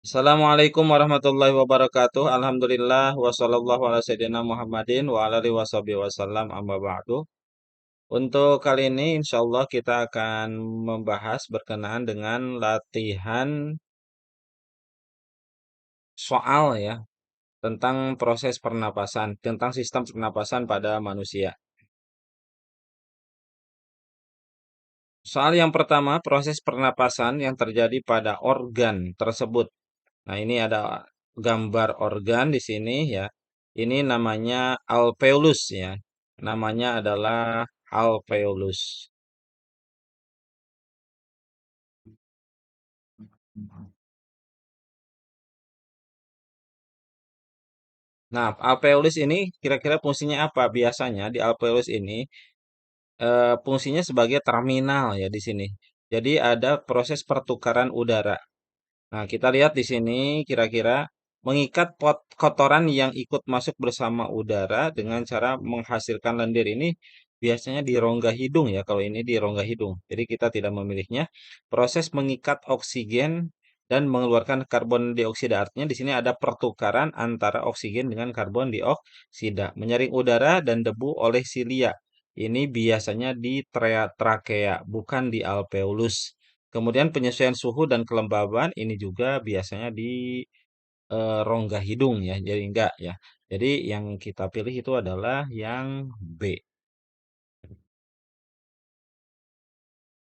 Assalamualaikum warahmatullahi wabarakatuh. Alhamdulillah wassallallahu ala sayyidina Muhammadin wa ala alihi washabihi wasallam amma ba'du. Untuk kali ini insyaallah kita akan membahas berkenaan dengan latihan soal ya tentang proses pernapasan, tentang sistem pernapasan pada manusia. Soal yang pertama, proses pernapasan yang terjadi pada organ tersebut. Nah, ini ada gambar organ di sini ya. Ini namanya alveolus ya. Namanya adalah alveolus. Nah, alveolus ini kira-kira fungsinya apa? Biasanya di alveolus ini fungsinya sebagai terminal ya di sini. Jadi ada proses pertukaran udara. Nah, kita lihat di sini kira-kira mengikat kotoran yang ikut masuk bersama udara dengan cara menghasilkan lendir ini biasanya di rongga hidung ya. Kalau ini di rongga hidung. Jadi kita tidak memilihnya. Proses mengikat oksigen dan mengeluarkan karbon dioksida. Artinya di sini ada pertukaran antara oksigen dengan karbon dioksida. Menyaring udara dan debu oleh silia. Ini biasanya di trakea, bukan di alveolus. Kemudian penyesuaian suhu dan kelembaban ini juga biasanya di rongga hidung ya. Jadi enggak ya. Jadi yang kita pilih itu adalah yang B.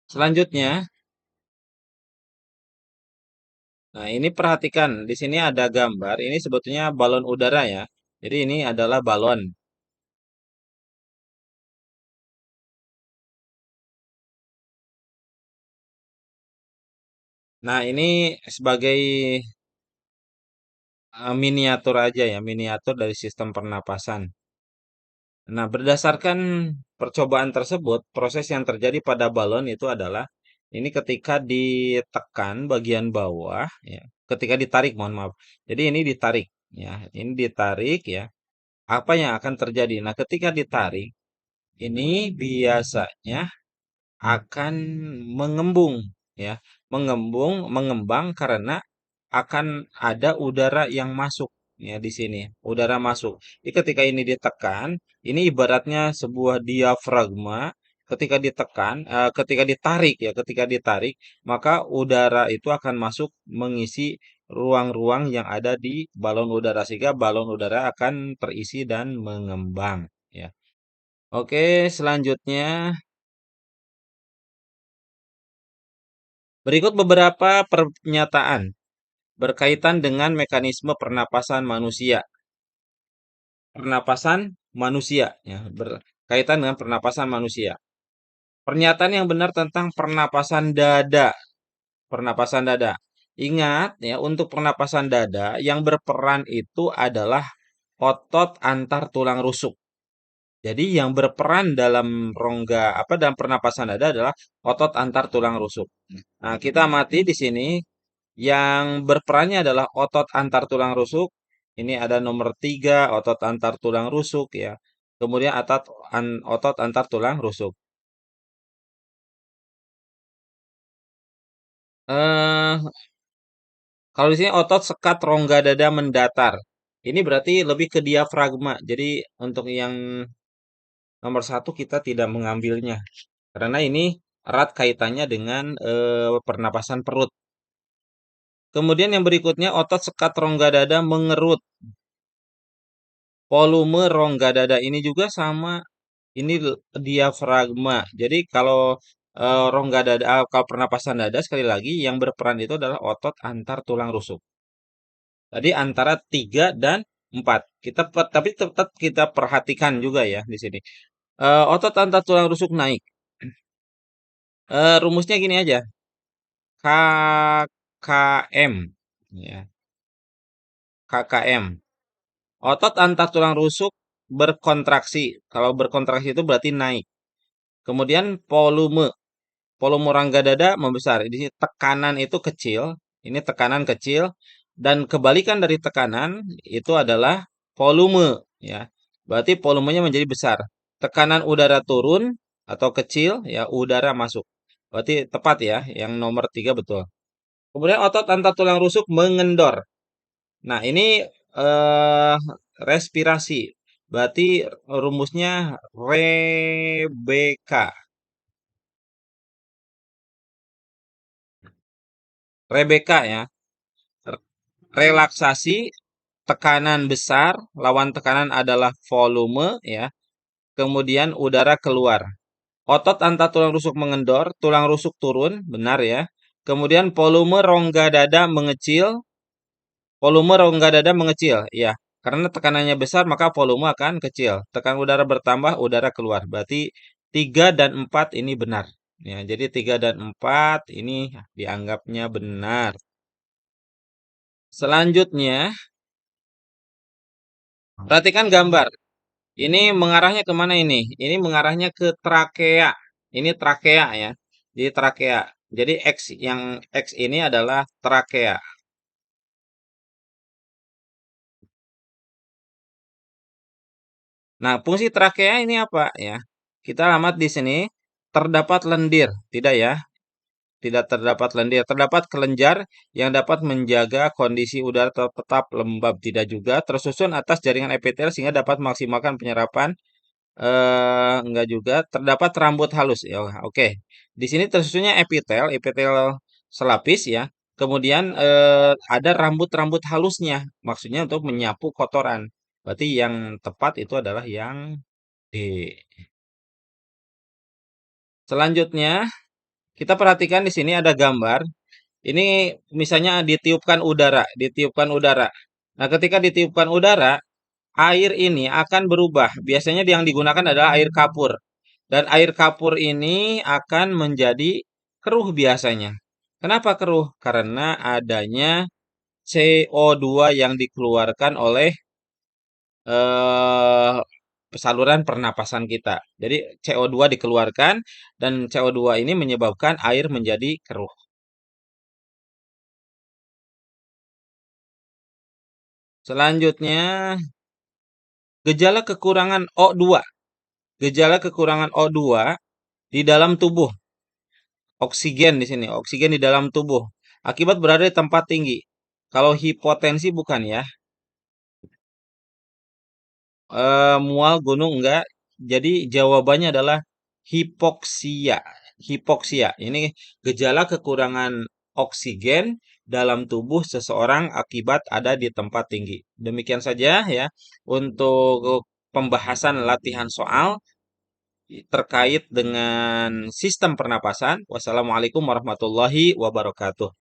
Selanjutnya, nah ini perhatikan di sini ada gambar. Ini sebetulnya balon udara ya. Jadi ini adalah balon. Nah, ini sebagai miniatur aja ya, miniatur dari sistem pernapasan. Nah, berdasarkan percobaan tersebut, proses yang terjadi pada balon itu adalah ini ketika ditekan bagian bawah, ya, ketika ditarik, mohon maaf. Jadi ini ditarik, ya, ini ditarik, ya. Apa yang akan terjadi? Nah, ketika ditarik, ini biasanya akan mengembung, ya, mengembang karena akan ada udara yang masuk ya di sini, udara masuk. Jadi ketika ini ditekan, ini ibaratnya sebuah diafragma. Ketika ditekan, ketika ditarik ya, ketika ditarik, maka udara itu akan masuk mengisi ruang-ruang yang ada di balon udara sehingga balon udara akan terisi dan mengembang ya. Oke, selanjutnya berikut beberapa pernyataan berkaitan dengan mekanisme pernapasan manusia. Pernapasan manusia ya, berkaitan dengan pernapasan manusia. Pernyataan yang benar tentang pernapasan dada. Pernapasan dada. Ingat ya, untuk pernapasan dada yang berperan itu adalah otot antar tulang rusuk. Jadi yang berperan dalam rongga apa dalam pernapasan dada adalah otot antar tulang rusuk. Nah, kita amati di sini yang berperannya adalah otot antar tulang rusuk. Ini ada nomor 3 otot antar tulang rusuk ya. Kemudian otot antar tulang rusuk. Eh, kalau di sini otot sekat rongga dada mendatar. Ini berarti lebih ke diafragma. Jadi untuk yang nomor satu kita tidak mengambilnya. Karena ini erat kaitannya dengan pernapasan perut. Kemudian yang berikutnya otot sekat rongga dada mengerut. Volume rongga dada ini juga sama. Ini diafragma. Jadi kalau rongga dada, kalau pernapasan dada sekali lagi yang berperan itu adalah otot antar tulang rusuk. Tadi antara 3 dan 4. Tapi tetap kita perhatikan juga ya di sini. Otot antar tulang rusuk naik. Rumusnya gini aja. KKM ya. KKM. Otot antar tulang rusuk berkontraksi. Kalau berkontraksi itu berarti naik. Kemudian volume. Volume rongga dada membesar. Di sini tekanan itu kecil. Ini tekanan kecil. Dan kebalikan dari tekanan itu adalah volume. Ya, berarti volumenya menjadi besar. Tekanan udara turun atau kecil, ya udara masuk. Berarti tepat ya, yang nomor 3 betul. Kemudian otot antar tulang rusuk mengendor. Nah, ini eh respirasi. Berarti rumusnya Rebecca. Rebecca ya. Relaksasi, tekanan besar, lawan tekanan adalah volume ya. Kemudian udara keluar. Otot antar tulang rusuk mengendor, tulang rusuk turun, benar ya. Kemudian volume rongga dada mengecil, ya. Karena tekanannya besar maka volume akan kecil. Tekanan udara bertambah, udara keluar. Berarti 3 dan 4 ini benar. Ya, jadi 3 dan 4 ini dianggapnya benar. Selanjutnya, perhatikan gambar. Ini mengarahnya kemana ini? Ini mengarahnya ke trakea. Ini trakea ya. Jadi trakea. Jadi X ini adalah trakea. Nah, fungsi trakea ini apa ya? Kita alamat di sini terdapat lendir, tidak ya? Tidak terdapat lendir, terdapat kelenjar yang dapat menjaga kondisi udara tetap lembab, tidak juga tersusun atas jaringan epitel sehingga dapat memaksimalkan penyerapan. Enggak juga. Terdapat rambut halus. Ya, oke. Di sini tersusunnya epitel, epitel selapis ya. Kemudian ada rambut-rambut halusnya. Maksudnya untuk menyapu kotoran. Berarti yang tepat itu adalah yang D. Selanjutnya, kita perhatikan di sini ada gambar. Ini misalnya ditiupkan udara. Nah, ketika ditiupkan udara, air ini akan berubah. Biasanya yang digunakan adalah air kapur. Dan air kapur ini akan menjadi keruh biasanya. Kenapa keruh? Karena adanya CO2 yang dikeluarkan oleh eh, saluran pernapasan kita. Jadi CO2 dikeluarkan dan CO2 ini menyebabkan air menjadi keruh. Selanjutnya, gejala kekurangan O2. Gejala kekurangan O2 di dalam tubuh. Oksigen di sini, oksigen di dalam tubuh. Akibat berada di tempat tinggi. Kalau hipotensi bukan ya. Mual gunung enggak. Jadi jawabannya adalah hipoksia. Hipoksia. Ini gejala kekurangan oksigen dalam tubuh seseorang akibat ada di tempat tinggi. Demikian saja ya untuk pembahasan latihan soal terkait dengan sistem pernapasan. Wassalamualaikum warahmatullahi wabarakatuh.